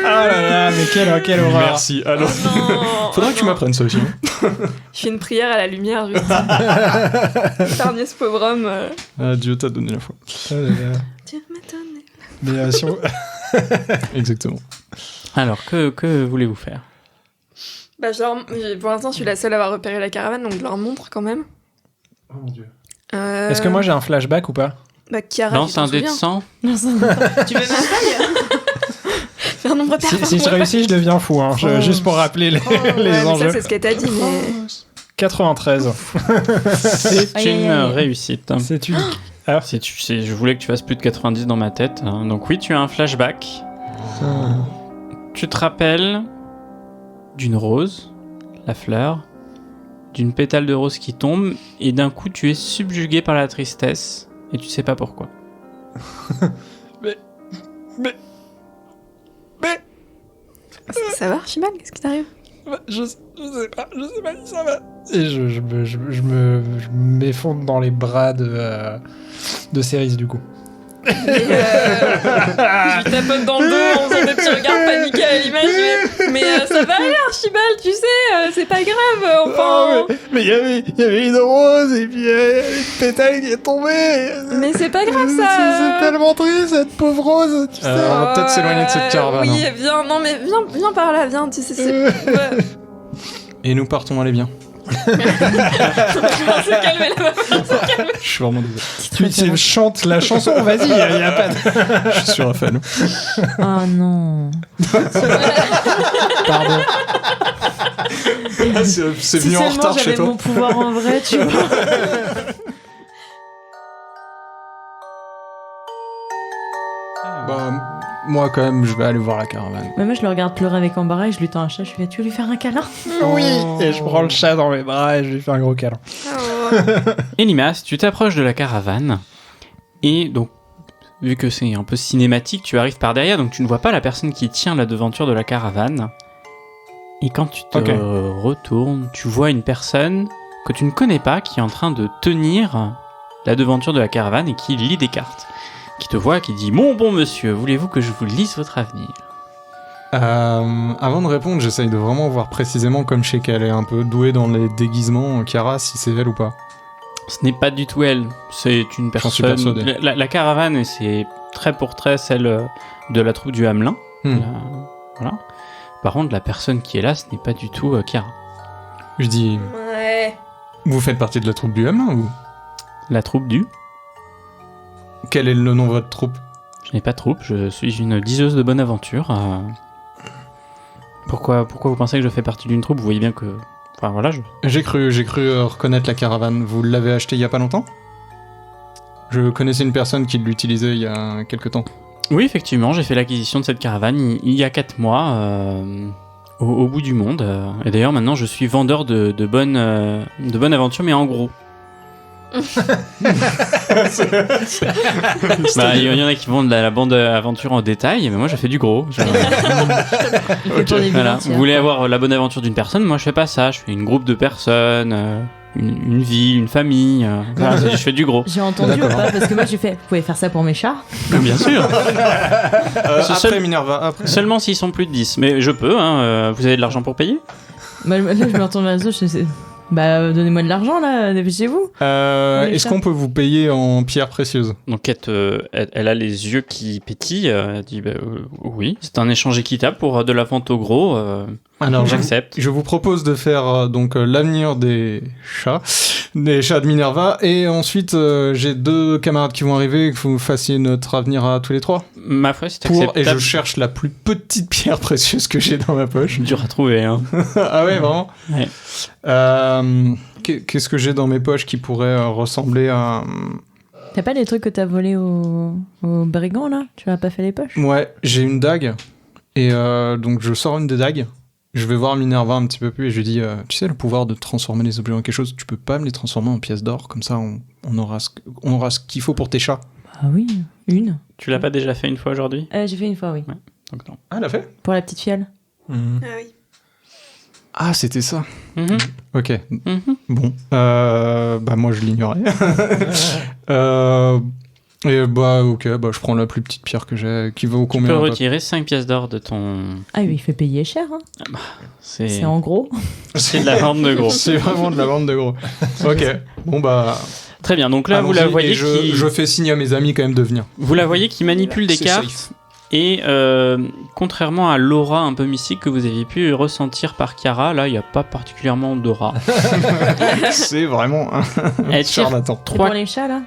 Ah là là, mais quelle horreur. Merci. Alors, Non. faudra que tu m'apprennes ça aussi. Hein. Je fais une prière à la lumière, juste. Épargner ce pauvre homme. Ah, Dieu t'a donné la foi. Oh là là. Dieu m'a donné. Mais si on- Exactement. Alors, que voulez-vous faire? Bah, pour l'instant, je suis la seule à avoir repéré la caravane, donc je leur montre quand même. Oh mon Dieu. Euh, Est-ce que moi j'ai un flashback ou pas? Bah, Chiara, Non, tu c'est un t'en dé de souviens 100. Tu veux même pas Fais un nombre pair. Si je réussis, je deviens fou, hein. Oh. Juste pour rappeler les, les Mais enjeux. ça, c'est ce qu'elle t'a dit, mais. 93. C'est Aïe, aïe, une aïe. réussite. C'est une. Je voulais que tu fasses plus de 90 dans ma tête. Hein. Donc oui, tu as un flashback. Tu te rappelles d'une rose, la fleur, d'une pétale de rose qui tombe, et d'un coup tu es subjugué par la tristesse, et tu sais pas pourquoi. Ça va, Archibald? Qu'est-ce qui t'arrive? Je sais pas si ça va. Et je m'effondre dans les bras de Céris du coup. Je lui tapote dans le dos en faisant des petits regards paniqués à l'image. Mais ça va aller, Archibald, tu sais, c'est pas grave. Enfin. Mais il y avait une rose et puis une pétale qui est tombée. Mais c'est pas grave, ça. C'est tellement triste cette pauvre rose, tu sais. On va peut-être s'éloigner de cette caravane. Oui, hein. viens, non mais viens par là, viens, tu sais, c'est... Ouais. Et nous partons, allez bien. Se calmer là-bas. Je suis vraiment désolé. Tu chantes la chanson, vas-y, il y a pas de... Je suis sur Raphaël. Oh non. Pardon. C'est Si venu en seulement retard chez j'avais toi. mon pouvoir en vrai, tu vois. Bah, moi, quand même, je vais aller voir la caravane. Moi, je le regarde pleurer avec embarras et je lui tends un chat. Je lui fais, tu veux lui faire un câlin? Oui, et je prends le chat dans mes bras et je lui fais un gros câlin. Et Limas, tu t'approches de la caravane. Et donc, vu que c'est un peu cinématique, tu arrives par derrière, donc tu ne vois pas la personne qui tient la devanture de la caravane. Et quand tu te Ok. retournes, tu vois une personne que tu ne connais pas qui est en train de tenir la devanture de la caravane et qui lit des cartes. Qui te voit, qui dit « Mon bon monsieur, voulez-vous que je vous lise votre avenir ?» Avant de répondre, j'essaye de vraiment voir précisément comme je sais qu'elle est un peu douée dans les déguisements, Chiara, si c'est elle ou pas. Ce n'est pas du tout elle, c'est une J'en suis personne... persuadé. La caravane, c'est trait pour trait celle de la troupe du Hamelin. Hmm. Voilà. Par contre, la personne qui est là, ce n'est pas du tout Chiara. Je dis, Ouais. vous faites partie de la troupe du Hamelin ou La troupe du... quel est le nom de votre troupe? Je n'ai pas de troupe, je suis une diseuse de bonne aventure. Pourquoi vous pensez que je fais partie d'une troupe? Vous voyez bien que... Enfin voilà, J'ai cru reconnaître la caravane. Vous l'avez achetée il y a pas longtemps? Je connaissais une personne qui l'utilisait il y a quelque temps. Oui, effectivement, j'ai fait l'acquisition de cette caravane il y a 4 mois, au bout du monde. Et d'ailleurs, maintenant, je suis vendeur de bonne aventure, mais en gros. Bah, il y en a qui vendent la bande aventure en détail, mais moi, je fais du gros. Il fait pour des Voilà. villes Vous voulez avoir la bonne aventure d'une personne, moi, je fais pas ça. Je fais une groupe de personnes, une vie, une famille. Voilà, je fais du gros. J'ai entendu ou D'accord. pas? Parce que moi, j'ai fait, vous pouvez faire ça pour mes chats? Bien sûr. Après seul- Minerva, après. Seulement s'ils sont plus de 10. Mais je peux, hein. Vous avez de l'argent pour payer? Là, je me retourne vers les autres, je sais. Bah, donnez-moi de l'argent, là, dépêchez-vous. Est-ce ça. qu'on peut vous payer en pierres précieuses? Donc elle a les yeux qui pétillent. Elle dit bah, oui, c'est un échange équitable pour de la vente au gros. Alors, J'accepte. Je vous propose de faire l'avenir des chats de Minerva, et ensuite j'ai 2 camarades qui vont arriver, que vous fassiez notre avenir à tous les 3. Ma foi, c'est Et acceptable. je cherche la plus petite pierre précieuse que j'ai dans ma poche. Dur à trouver. Hein. Ah ouais, vraiment. Ouais. Qu'est-ce que j'ai dans mes poches qui pourrait ressembler à... T'as pas les trucs que t'as volés aux brigands, là? Tu leur as pas fait les poches? Ouais, j'ai une dague, et donc je sors une des dagues. Je vais voir Minerva un petit peu plus et je lui dis, tu sais, le pouvoir de transformer les objets en quelque chose, tu peux pas me les transformer en pièces d'or, comme ça on aura ce qu'il faut pour tes chats. Ah oui, une. Tu l'as pas déjà fait une fois aujourd'hui? J'ai fait une fois, oui. Donc non. Ah, elle a fait? Pour la petite fiole. Ah oui. Ah, c'était ça. Mhm. Ok, Mhm. bon. Bah moi je l'ignorais. Et bah ok, bah je prends la plus petite pierre que j'ai, qui vaut Tu combien peux à peu retirer 5 pièces d'or de ton... Ah oui, il fait payer cher, hein. C'est en gros. C'est de la vente de gros. C'est vraiment de la vente de gros. Ok, bon bah... Très bien, donc là vous allons-y, la voyez et je fais signe à mes amis quand même de venir. Vous la voyez qui manipule des C'est cartes. safe. Et contrairement à l'aura un peu mystique que vous aviez pu ressentir par Chiara, là il n'y a pas particulièrement d'aura. C'est vraiment un Elle tire charlatan. C'est 3... pour les chats, là?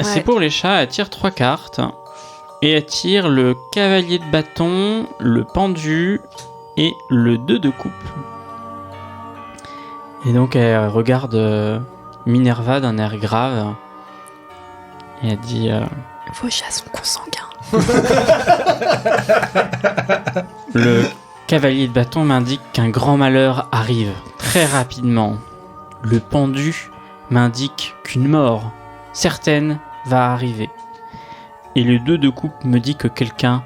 C'est Ouais. pour les chats, elle tire 3 cartes. Et elle tire le cavalier de bâton, le pendu et le 2 de coupe. Et donc elle regarde Minerva d'un air grave. Et elle dit... Vos chats sont consanguins. Le cavalier de bâton m'indique qu'un grand malheur arrive très rapidement. Le pendu m'indique qu'une mort certaine va arriver. Et le 2 de coupe me dit que quelqu'un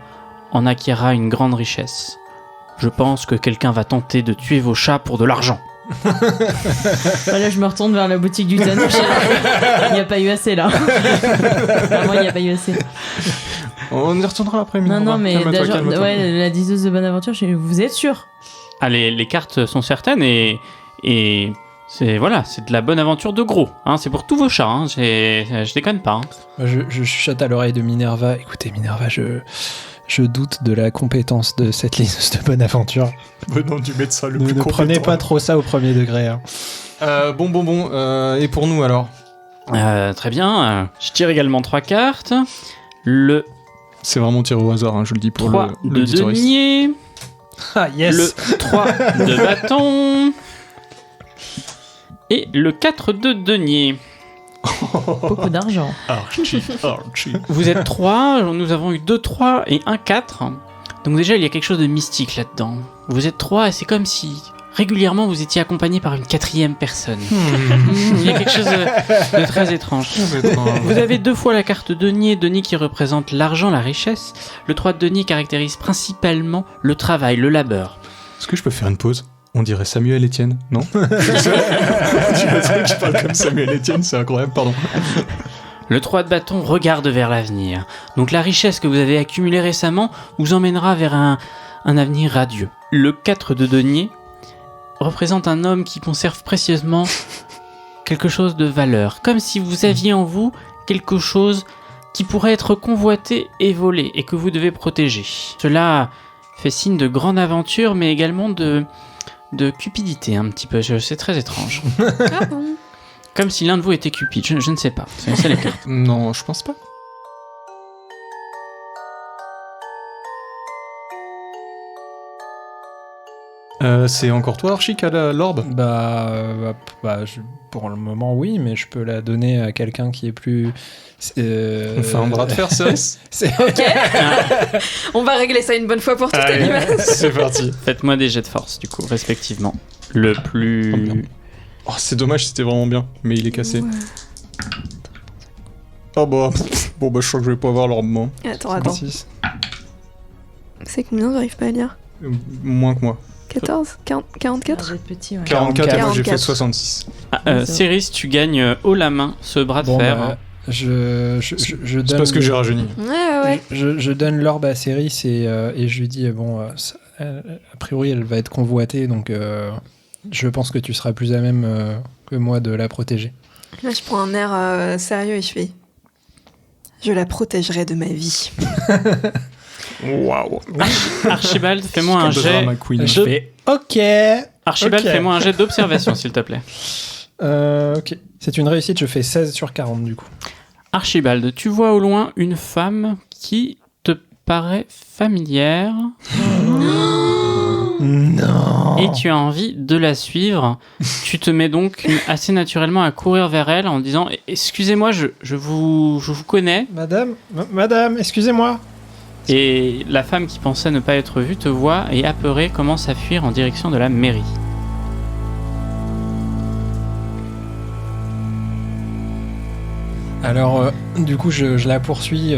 en acquérera une grande richesse. Je pense que quelqu'un va tenter de tuer vos chats pour de l'argent. Là, je me retourne vers la boutique du Tanoche. Il n'y a pas eu assez, là. Vraiment, il n'y a pas eu assez. On y retournera après, Non, Minerva. non, mais Calme-toi, déjà, calme-toi. ouais, la diseuse de bonne aventure, vous êtes sûr? Ah, les cartes sont certaines et c'est voilà, c'est de la bonne aventure de gros. Hein, c'est pour tous vos chats. Hein, je déconne pas. Hein. Moi, je chuchote à l'oreille de Minerva. Écoutez, Minerva, je doute de la compétence de cette liseuse de bonne aventure. Venant du médecin le Ne plus compétent. prenez pas trop ça au premier degré. Hein. Bon. Et pour nous alors? Très bien. Je tire également 3 cartes. Le C'est vraiment tiré au hasard, hein, je le dis pour 3 de l'auditoriste. denier. Ah, yes. Le 3 de bâton. Et le 4 de denier. Beaucoup d'argent. Archie. Vous êtes 3, nous avons eu 2 3 et 1 4. Donc déjà, il y a quelque chose de mystique là-dedans. Vous êtes 3 et c'est comme si régulièrement vous étiez accompagné par une 4e personne. Il y a quelque chose de très étrange. Vous avez 2 fois la carte denier qui représente l'argent, la richesse. Le 3 de denier caractérise principalement le travail, le labeur. Est-ce que je peux faire une pause? On dirait Samuel Etienne, non? Tu vois que je parle comme Samuel Etienne, c'est incroyable, pardon. Le 3 de bâton regarde vers l'avenir. Donc la richesse que vous avez accumulée récemment vous emmènera vers un avenir radieux. Le 4 de denier représente un homme qui conserve précieusement quelque chose de valeur. Comme si vous aviez en vous quelque chose qui pourrait être convoité et volé et que vous devez protéger. Cela fait signe de grande aventure mais également de cupidité un petit peu. C'est très étrange. Ah bon? Comme si l'un de vous était Cupide, je ne sais pas. C'est les cartes. Non, je pense pas. C'est encore toi, Archie, qui a l'orbe? Pour le moment, oui, mais je peux la donner à quelqu'un qui est plus. On fait un bras de fer, Céris? Ok. On va régler ça une bonne fois pour toutes, Allez, Animal. c'est parti. Faites-moi des jets de force, du coup, respectivement. Le plus... Oh, c'est dommage, c'était vraiment bien, mais il est cassé. Ouais. Oh bah, bon bah je crois que je vais pas avoir l'orbe, moi. Attends. 6. C'est combien? J'arrive pas à lire. Moins que moi. 14? 44? Vous êtes petit, ouais. 44 et moi j'ai 44. fait 66. Céris, tu gagnes haut la main ce bras de Bon, fer. bah, je donne. C'est parce que j'ai rajeuni. Ouais. Je donne l'orbe à Céris et je lui dis a priori elle va être convoitée donc je pense que tu seras plus à même que moi de la protéger. Là, je prends un air sérieux et je fais... Je la protégerai de ma vie. Waouh. Archibald, fais-moi un jet. Drama queen. Je fais OK. Archibald, Ok. fais-moi un jet d'observation, s'il te plaît. Ok. C'est une réussite, je fais 16 sur 40 du coup. Archibald, tu vois au loin une femme qui te paraît familière Non. et tu as envie de la suivre. Tu te mets donc assez naturellement à courir vers elle en disant « Excusez-moi, je vous connais ». Madame, excusez-moi. Et la femme qui pensait ne pas être vue te voit et apeurée commence à fuir en direction de la mairie. Alors, du coup, je la poursuis.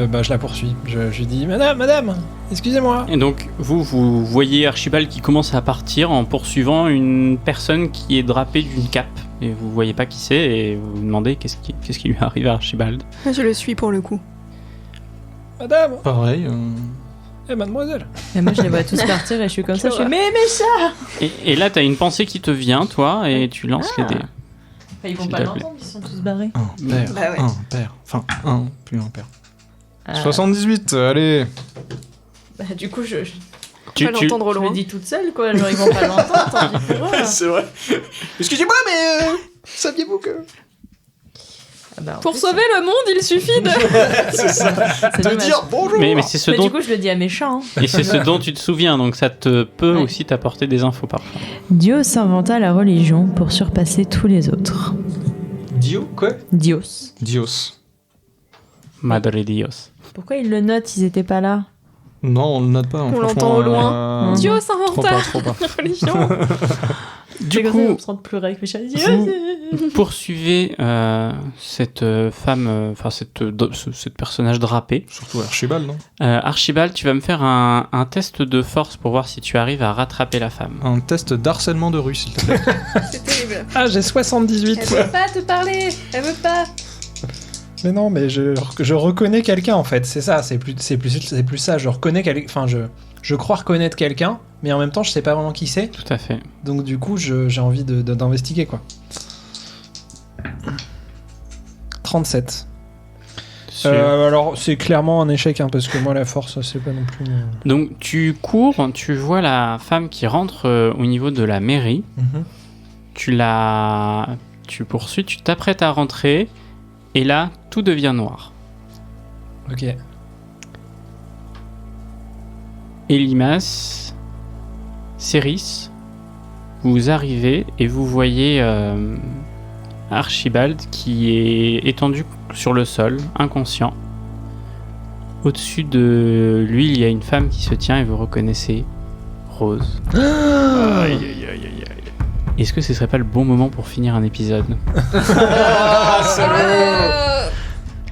Je lui dis Madame, excusez-moi. Et donc, vous voyez Archibald qui commence à partir en poursuivant une personne qui est drapée d'une cape. Et vous voyez pas qui c'est et vous vous demandez qu'est-ce qui lui arrive à Archibald. Je le suis pour le coup. Madame. Pareil. Mademoiselle. Et moi, je les vois tous partir et je suis comme ça. Je suis mais ça. Et là, t'as une pensée qui te vient, toi, et tu lances les dés. Ils vont S'il pas te plaît. l'entendre, ils sont tous barrés. Un père, Bah ouais. un père. Enfin, un plus un père. Ah. 78, allez. Bah, du coup, je Pas l'entendre au le loin. dis toute seule, quoi. Genre, ils vont pas l'entendre, tant pis pour eux. C'est vrai. Excusez-moi, mais saviez-vous que... Ah bah, en Pour plus, sauver le monde, il suffit de... C'est ça. c'est De dommage. dire bonjour. Mais c'est ce Mais dont du coup, je le dis à méchant. Hein. et c'est ce dont tu te souviens, donc ça te peut Ouais. aussi t'apporter des infos parfois. Dios inventa la religion pour surpasser tous les autres. Dio, quoi? Dios. Dios. Madre Dios. Pourquoi ils le notent s'ils étaient pas là? Non, on le note pas. On franchement, l'entend au loin. Dieu s'inventa Trop pas. la religion. Du C'est comme ça, coup, on se sent pleurer avec mes chats. vous poursuivez cette femme, enfin cette personnage drapé. Surtout Archibald, non? Archibald, tu vas me faire un test de force pour voir si tu arrives à rattraper la femme. Un test d'harcèlement de rue, s'il te plaît. C'est terrible. Ah, j'ai 78. Elle veut pas te parler. Elle veut pas. Mais non, mais je reconnais quelqu'un en fait. C'est ça, c'est plus ça. Je reconnais quelqu'un. Enfin, je crois reconnaître quelqu'un, mais en même temps, je sais pas vraiment qui c'est. Tout à fait. Donc du coup, j'ai envie d'investiguer quoi. 37. Alors, c'est clairement un échec, hein, parce que moi, la force, c'est pas non plus. Donc tu cours, tu vois la femme qui rentre au niveau de la mairie. Mhm. Tu poursuis, tu t'apprêtes à rentrer, et là, tout devient noir. Ok. Elimas, Céris, vous arrivez et vous voyez Archibald qui est étendu sur le sol, inconscient. Au-dessus de lui, il y a une femme qui se tient et vous reconnaissez Rose. Aïe, aïe, aïe, aïe, aïe. Est-ce que ce serait pas le bon moment pour finir un épisode?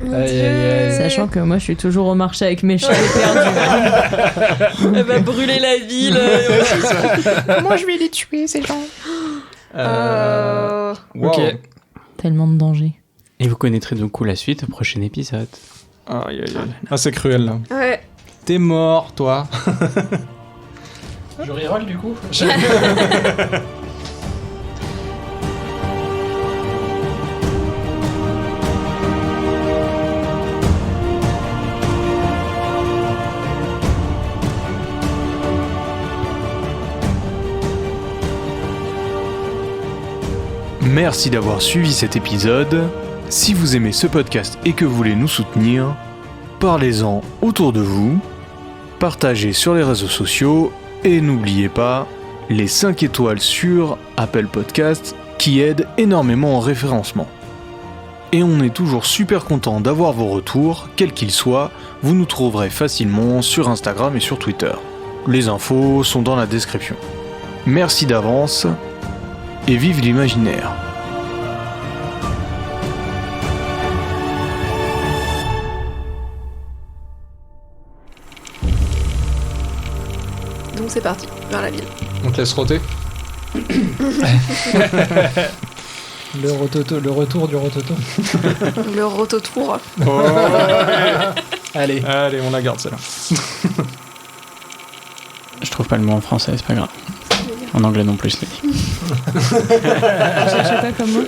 Mon Aïe, Dieu. aïe, aïe. Sachant que moi je suis toujours au marché avec mes cheveux perdus. Elle va brûler la ville. Moi, je vais les tuer, ces gens. Wow. Ok. Tellement de danger. Et vous connaîtrez donc la suite au prochain épisode. Aïe, aïe, aïe. Ah, c'est cruel, là. Ouais. T'es mort, toi. Je reroll du coup. Merci d'avoir suivi cet épisode. Si vous aimez ce podcast et que vous voulez nous soutenir, parlez-en autour de vous, partagez sur les réseaux sociaux et n'oubliez pas les 5 étoiles sur Apple Podcast qui aident énormément en référencement. Et on est toujours super content d'avoir vos retours, quels qu'ils soient, vous nous trouverez facilement sur Instagram et sur Twitter. Les infos sont dans la description. Merci d'avance et vive l'imaginaire. Donc c'est parti, vers la ville. On te laisse roter. Le retour du rototo. Le rototour. Oh. Allez. Allez, on la garde, celle-là. Je trouve pas le mot en français, c'est pas grave. En anglais non plus, je l'ai dit. Je cherchais pas comme mot.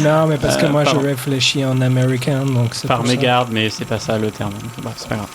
Non, mais parce que moi pardon. je réfléchis en américain, donc c'est Par pour ça. mégarde, mais c'est pas ça le terme. Bref, c'est pas grave.